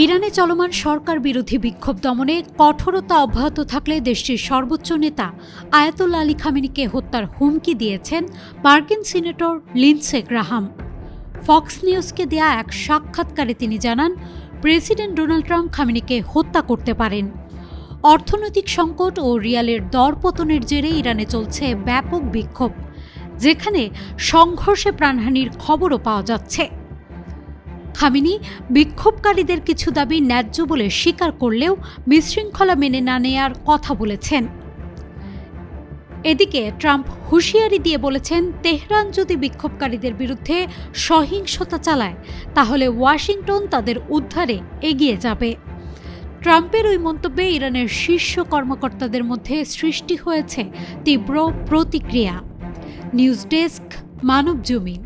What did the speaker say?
ইরানে চলমান সরকার বিরোধী বিক্ষোভ দমনে কঠোরতা অব্যাহত থাকলে দেশটির সর্বোচ্চ নেতা আয়াতুল্লাহ আলী খামেনিকে হত্যার হুমকি দিয়েছেন মার্কিন সিনেটর লিন্ডসে গ্রাহাম। ফক্স নিউজকে দেয়া এক সাক্ষাৎকারে তিনি জানান, প্রেসিডেন্ট ডোনাল্ড ট্রাম্প খামেনিকে হত্যা করতে পারেন। অর্থনৈতিক সংকট ও রিয়ালের দরপতনের জেরে ইরানে চলছে ব্যাপক বিক্ষোভ, যেখানে সংঘর্ষে প্রাণহানির খবরও পাওয়া যাচ্ছে। খামেনি বিক্ষোভকারীদের কিছু দাবি ন্যায্য বলে স্বীকার করলেও বিশৃঙ্খলা মেনে না নেয়ার কথা বলেছেন। এদিকে ট্রাম্প হুঁশিয়ারি দিয়ে বলেছেন, তেহরান যদি বিক্ষোভকারীদের বিরুদ্ধে সহিংসতা চালায় তাহলে ওয়াশিংটন তাদের উদ্ধারে এগিয়ে যাবে। ট্রাম্পের ওই মন্তব্যে ইরানের শীর্ষ কর্মকর্তাদের মধ্যে সৃষ্টি হয়েছে তীব্র প্রতিক্রিয়া। News desk, Manabzamin.